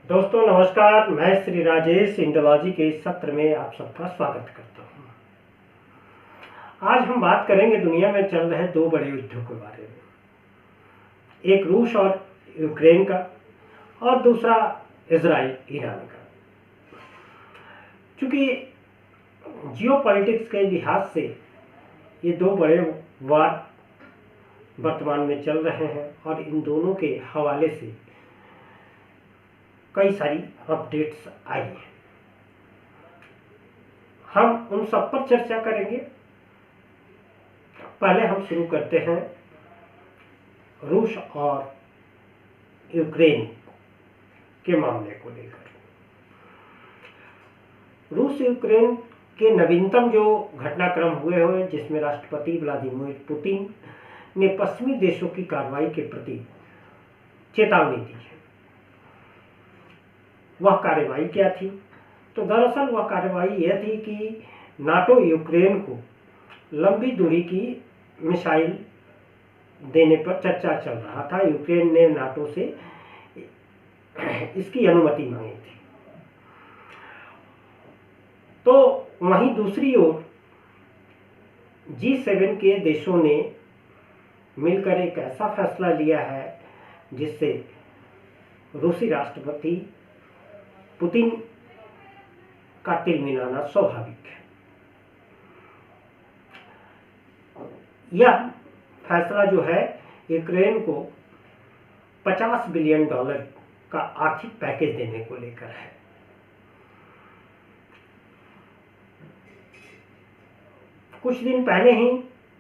दोस्तों नमस्कार, मैं श्री राजेश इंडोलॉजी के इस सत्र में आप सबका स्वागत करता हूं। आज हम बात करेंगे दुनिया में चल रहे दो बड़े युद्धों के बारे में, एक रूस और यूक्रेन का और दूसरा इजराइल ईरान का। चूंकि जियोपॉलिटिक्स के लिहाज से ये दो बड़े वार वर्तमान में चल रहे हैं और इन दोनों के हवाले से कई सारी अपडेट्स आई हैं। हम उन सब पर चर्चा करेंगे। पहले हम शुरू करते हैं रूस और यूक्रेन के मामले को लेकर। रूस यूक्रेन के नवीनतम जो घटनाक्रम हुए हैं, जिसमें राष्ट्रपति व्लादिमीर पुतिन ने पश्चिमी देशों की कार्रवाई के प्रति चेतावनी दी है। वह कार्रवाई क्या थी? तो दरअसल वह कार्रवाई यह थी कि नाटो यूक्रेन को लंबी दूरी की मिसाइल देने पर चर्चा चल रहा था। यूक्रेन ने नाटो से इसकी अनुमति मांगी थी। तो वहीं दूसरी ओर G7 के देशों ने मिलकर एक ऐसा फैसला लिया है जिससे रूसी राष्ट्रपति पुतिन का तिल मिलाना स्वाभाविक है। यह फैसला जो है यूक्रेन को $50 बिलियन का आर्थिक पैकेज देने को लेकर है। कुछ दिन पहले ही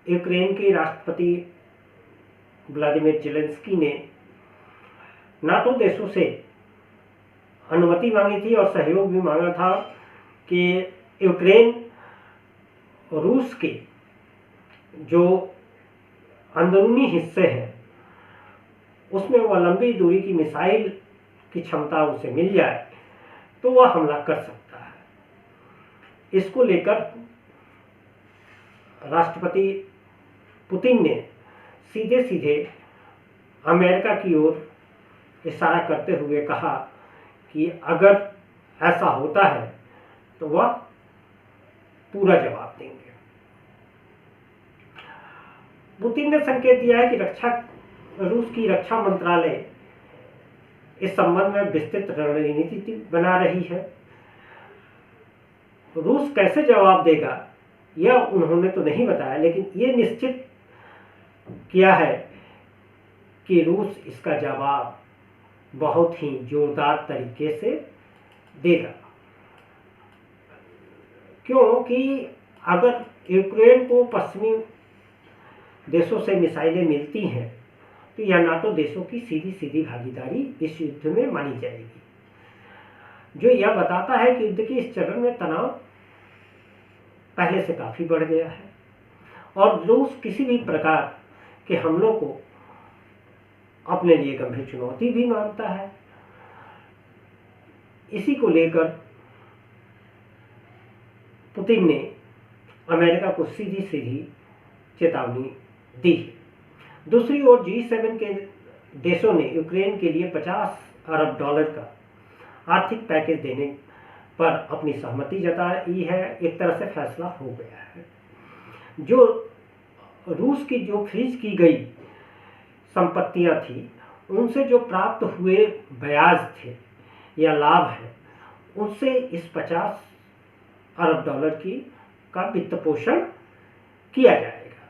यूक्रेन के राष्ट्रपति व्लादिमीर ज़ेलेंस्की ने नाटो देशों से अनुमति मांगी थी और सहयोग भी मांगा था कि यूक्रेन रूस के जो अंदरूनी हिस्से हैं उसमें वह लंबी दूरी की मिसाइल की क्षमता उसे मिल जाए तो वह हमला कर सकता है। इसको लेकर राष्ट्रपति पुतिन ने सीधे सीधे अमेरिका की ओर इशारा करते हुए कहा कि अगर ऐसा होता है तो वह पूरा जवाब देंगे। पुतिन ने संकेत दिया है कि रूस की रक्षा मंत्रालय इस संबंध में विस्तृत रणनीति बना रही है। रूस कैसे जवाब देगा यह उन्होंने तो नहीं बताया, लेकिन ये निश्चित किया है कि रूस इसका जवाब बहुत ही जोरदार तरीके से देगा। क्योंकि अगर यूक्रेन को पश्चिमी देशों से मिसाइलें मिलती हैं तो यह नाटो देशों की सीधी सीधी भागीदारी इस युद्ध में मानी जाएगी, जो यह बताता है कि युद्ध के इस चरण में तनाव पहले से काफी बढ़ गया है और रूस किसी भी प्रकार के हमलों को अपने लिए गंभीर चुनौती भी मानता है। इसी को लेकर पुतिन ने अमेरिका को सीधी सीधी चेतावनी दी। दूसरी ओर G7 के देशों ने यूक्रेन के लिए $50 अरब का आर्थिक पैकेज देने पर अपनी सहमति जताई है। एक तरह से फैसला हो गया है। जो रूस की जो फ्रीज की गई संपत्तियां थी उनसे जो प्राप्त हुए ब्याज थे या लाभ है, उनसे इस $50 अरब का वित्त पोषण किया जाएगा।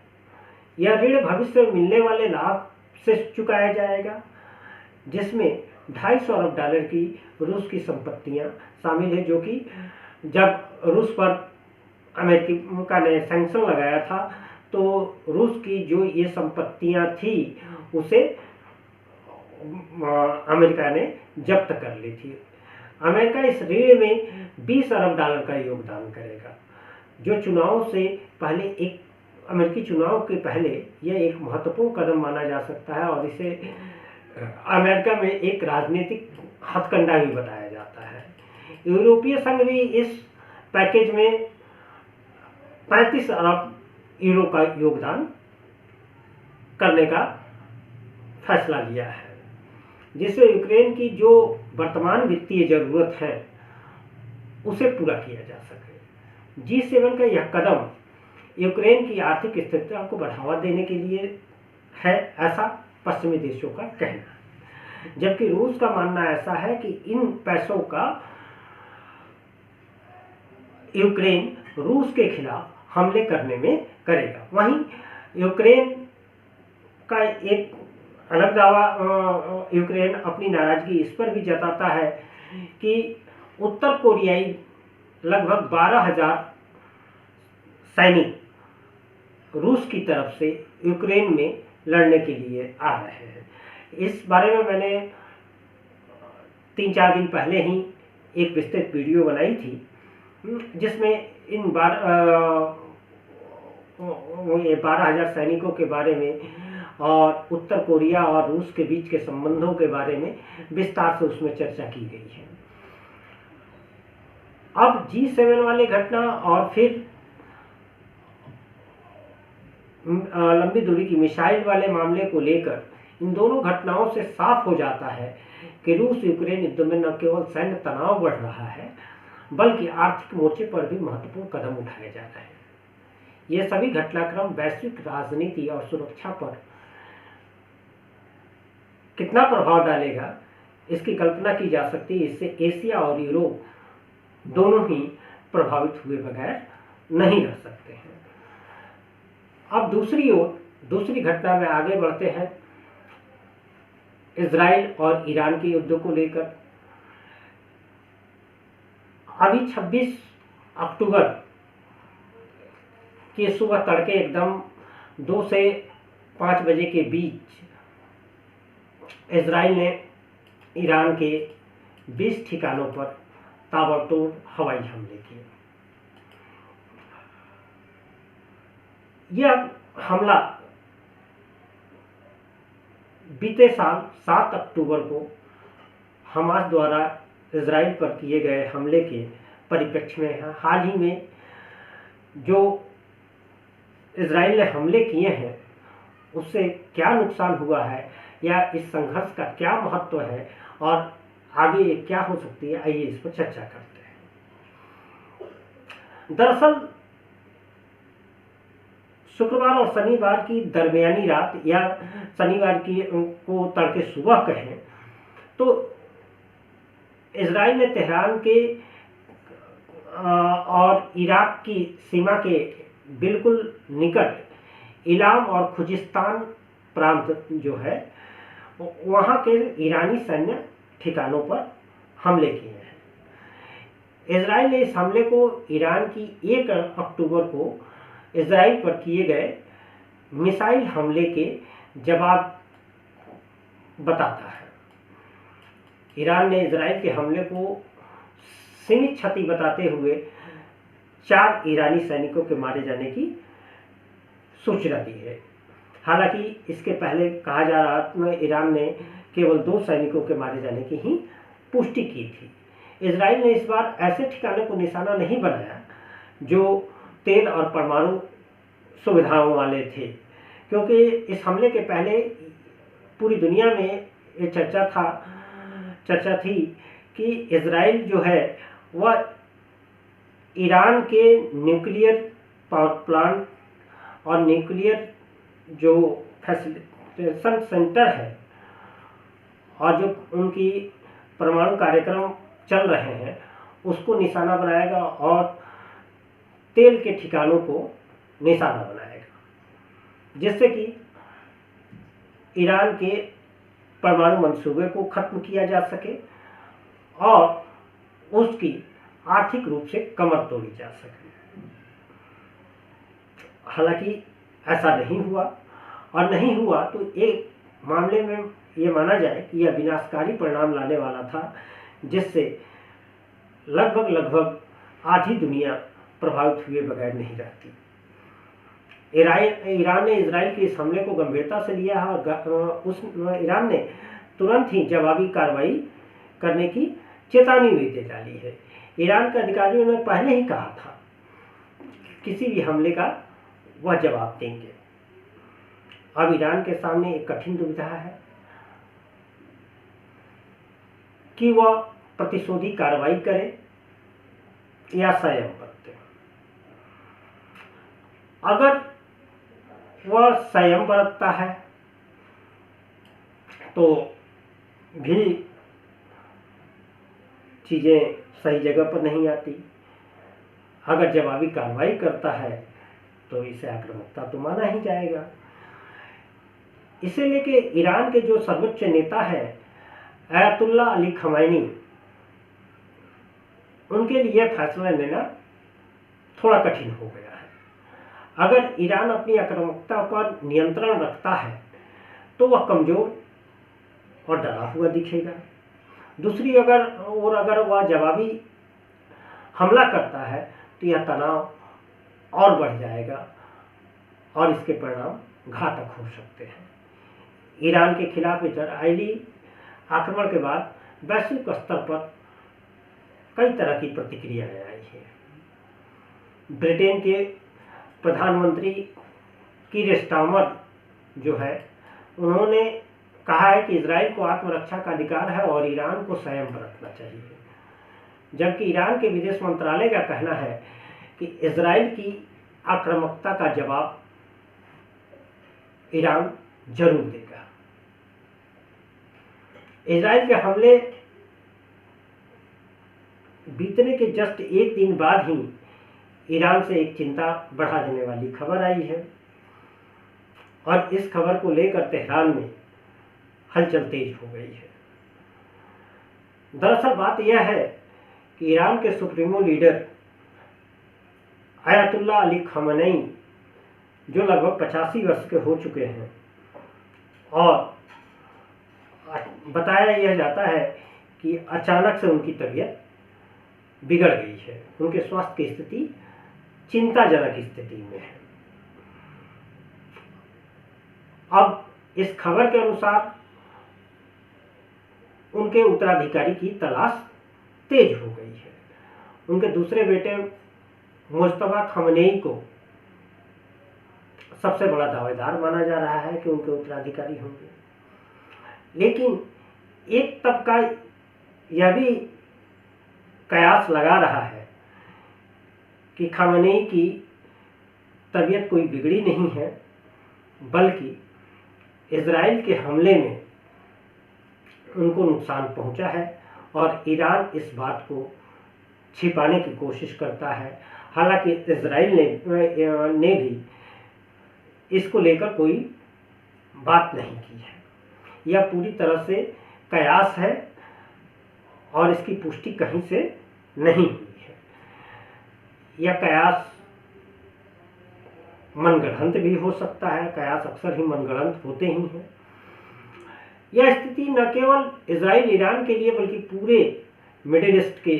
यह ऋण भविष्य में मिलने वाले लाभ से चुकाया जाएगा, जिसमें $250 अरब की रूस की संपत्तियां शामिल है, जो कि जब रूस पर अमेरिका ने सैंक्शन लगाया था तो रूस की जो ये संपत्तियां थी उसे अमेरिका ने जब्त कर ली थी। अमेरिका इस ऋण में $20 अरब का योगदान करेगा, जो चुनाव से पहले अमेरिकी चुनाव के पहले यह एक महत्वपूर्ण कदम माना जा सकता है और इसे अमेरिका में एक राजनीतिक हथकंडा भी बताया जाता है। यूरोपीय संघ भी इस पैकेज में €35 अरब का योगदान करने का फैसला लिया है। जिससे यूक्रेन की जो वर्तमान वित्तीय जरूरत है उसे पूरा किया जा सके। G7 का यह कदम यूक्रेन की आर्थिक स्थिरता को बढ़ावा देने के लिए है, ऐसा पश्चिमी देशों का कहना है, जबकि रूस का मानना ऐसा है कि इन पैसों का यूक्रेन रूस के खिलाफ हमले करने में करेगा। वहीं यूक्रेन का एक अलग दावा, यूक्रेन अपनी नाराजगी इस पर भी जताता है कि उत्तर कोरियाई लगभग 12,000 सैनिक रूस की तरफ से यूक्रेन में लड़ने के लिए आ रहे हैं। इस बारे में मैंने 3-4 दिन पहले ही एक विस्तृत वीडियो बनाई थी, जिसमें इन 12,000 सैनिकों के बारे में और उत्तर कोरिया और रूस के बीच के संबंधों के बारे में विस्तार से उसमें चर्चा की गई है। अब G7 वाले घटना और फिर लंबी दूरी की मिसाइल वाले मामले को लेकर इन दोनों घटनाओं से साफ हो जाता है कि रूस यूक्रेन युद्ध में न केवल सैन्य तनाव बढ़ रहा है, बल्कि आर्थिक मोर्चे पर भी महत्वपूर्ण कदम उठाए जा रहे हैं। ये सभी घटनाक्रम वैश्विक राजनीति और सुरक्षा पर कितना प्रभाव डालेगा, इसकी कल्पना की जा सकती है। इससे एशिया और यूरोप दोनों ही प्रभावित हुए बगैर नहीं रह सकते हैं। अब दूसरी ओर दूसरी घटना में आगे बढ़ते हैं, इजराइल और ईरान के युद्ध को लेकर। अभी 26 अक्टूबर की सुबह तड़के एकदम 2 से 5 बजे के बीच इजराइल ने ईरान के 20 ठिकानों पर ताबड़तोड़ हवाई हमले किए। यह हमला बीते साल 7 अक्टूबर को हमास द्वारा इजराइल पर किए गए हमले के परिप्रेक्ष्य में है। हाल ही में जो इजराइल ने हमले किए हैं उससे क्या नुकसान हुआ है या इस संघर्ष का क्या महत्व है और आगे क्या हो सकती है, आइए इस पर चर्चा करते हैं। दरअसल शुक्रवार और शनिवार की दरमियानी रात या शनिवार की को तड़के सुबह कहें तो इजराइल ने तेहरान के और इराक की सीमा के बिल्कुल निकट इलाम और खुजिस्तान प्रांत जो है वहाँ के ईरानी सैन्य ठिकानों पर हमले किए हैं। इजराइल ने इस हमले को ईरान की 1 अक्टूबर को इजराइल पर किए गए मिसाइल हमले के जवाब बताता है। ईरान ने इजराइल के हमले को सीमित क्षति बताते हुए 4 ईरानी सैनिकों के मारे जाने की सूचना दी है। हालांकि इसके पहले कहा जा रहा था ईरान ने केवल 2 सैनिकों के मारे जाने की ही पुष्टि की थी। इजराइल ने इस बार ऐसे ठिकानों को निशाना नहीं बनाया जो तेल और परमाणु सुविधाओं वाले थे, क्योंकि इस हमले के पहले पूरी दुनिया में ये चर्चा थी कि इजराइल जो है वह ईरान के न्यूक्लियर पावर प्लांट और न्यूक्लियर जो फैसिलिटेशन सेंटर है और जो उनकी परमाणु कार्यक्रम चल रहे हैं उसको निशाना बनाएगा और तेल के ठिकानों को निशाना बनाएगा, जिससे कि ईरान के परमाणु मंसूबे को खत्म किया जा सके और उसकी आर्थिक रूप से कमर तोड़ी जा सके। हालांकि ऐसा नहीं हुआ, और नहीं हुआ तो एक मामले में ये माना जाए कि यह विनाशकारी परिणाम लाने वाला था, जिससे लगभग आधी दुनिया प्रभावित हुए बगैर नहीं रहती। ईरान ने इजराइल के इस हमले को गंभीरता से लिया है और ईरान ने तुरंत ही जवाबी कार्रवाई करने की चेतावनी भी दे डाली है। ईरान के अधिकारियों ने पहले ही कहा था किसी भी हमले का वह जवाब देंगे। अब ईरान के सामने एक कठिन दुविधा है। कि वह प्रतिशोधी कार्रवाई करे या संयम बरते। अगर वह संयम बरतता है तो भी चीज़ें सही जगह पर नहीं आती। अगर जवाबी कार्रवाई करता है तो इसे आक्रामकता तो माना ही जाएगा। इसे लेके ईरान के जो सर्वोच्च नेता है अयातुल्ला अली खमैनी, उनके लिए फैसला लेना थोड़ा कठिन हो गया है। अगर ईरान अपनी आक्रामकता पर नियंत्रण रखता है तो वह कमजोर और डरा हुआ दिखेगा। दूसरी अगर वह जवाबी हमला करता है तो यह तनाव और बढ़ जाएगा और इसके परिणाम घातक हो सकते हैं। ईरान के खिलाफ इजरायली आक्रमण के बाद वैश्विक स्तर पर कई तरह की प्रतिक्रियाएं आई हैं। ब्रिटेन के प्रधानमंत्री कीर स्टारमर जो है, उन्होंने कहा है कि इजराइल को आत्मरक्षा का अधिकार है और ईरान को संयम बरतना चाहिए। जबकि ईरान के विदेश मंत्रालय का कहना है कि इजराइल की आक्रामकता का जवाब ईरान जरूर देगा। इजराइल के हमले बीतने के जस्ट एक दिन बाद ही ईरान से एक चिंता बढ़ा देने वाली खबर आई है और इस खबर को लेकर तेहरान में हलचल तेज हो गई है। दरअसल बात यह है कि ईरान के सुप्रीमो लीडर अयातुल्ला अली खमैनी, जो लगभग 85 वर्ष के हो चुके हैं, और बताया यह जाता है कि अचानक से उनकी तबीयत बिगड़ गई है। उनके स्वास्थ्य की स्थिति चिंताजनक स्थिति में है। अब इस खबर के अनुसार उनके उत्तराधिकारी की तलाश तेज हो गई है। उनके दूसरे बेटे मुस्तफा खमनेई को सबसे बड़ा दावेदार माना जा रहा है कि उनके उत्तराधिकारी होंगे। लेकिन एक तबका यह भी कयास लगा रहा है कि खमनेई की तबीयत कोई बिगड़ी नहीं है, बल्कि इजराइल के हमले में उनको नुकसान पहुंचा है और ईरान इस बात को छिपाने की कोशिश करता है। हालांकि इजराइल ने भी इसको लेकर कोई बात नहीं की है। यह पूरी तरह से कयास है और इसकी पुष्टि कहीं से नहीं हुई है। यह कयास मनगढ़ंत भी हो सकता है। कयास अक्सर ही मनगढ़ंत होते ही हैं। यह स्थिति न केवल इजराइल ईरान के लिए बल्कि पूरे मिडिल ईस्ट के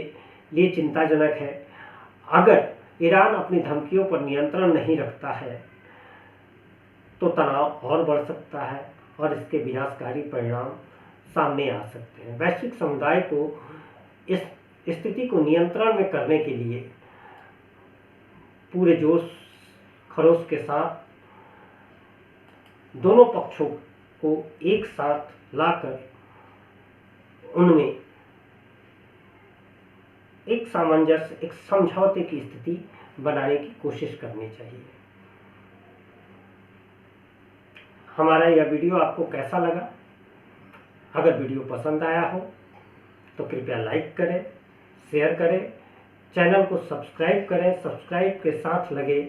लिए चिंताजनक है। अगर ईरान अपनी धमकियों पर नियंत्रण नहीं रखता है तो तनाव और बढ़ सकता है और इसके विनाशकारी परिणाम सामने आ सकते हैं। वैश्विक समुदाय को इस स्थिति को नियंत्रण में करने के लिए पूरे जोश खरोश के साथ दोनों पक्षों को एक साथ लाकर उनमें एक सामंजस्य, एक समझौते की स्थिति बनाने की कोशिश करनी चाहिए। हमारा यह वीडियो आपको कैसा लगा? अगर वीडियो पसंद आया हो तो कृपया लाइक करें, शेयर करें, चैनल को सब्सक्राइब करें। सब्सक्राइब के साथ लगे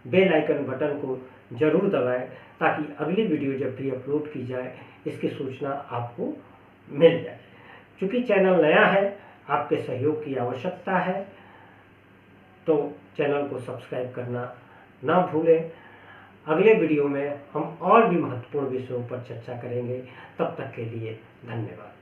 बेल आइकन बटन को जरूर दबाएं ताकि अगली वीडियो जब भी अपलोड की जाए इसकी सूचना आपको मिल जाए। चूँकि चैनल नया है, आपके सहयोग की आवश्यकता है, तो चैनल को सब्सक्राइब करना ना भूलें। अगले वीडियो में हम और भी महत्वपूर्ण विषयों पर चर्चा करेंगे। तब तक के लिए धन्यवाद।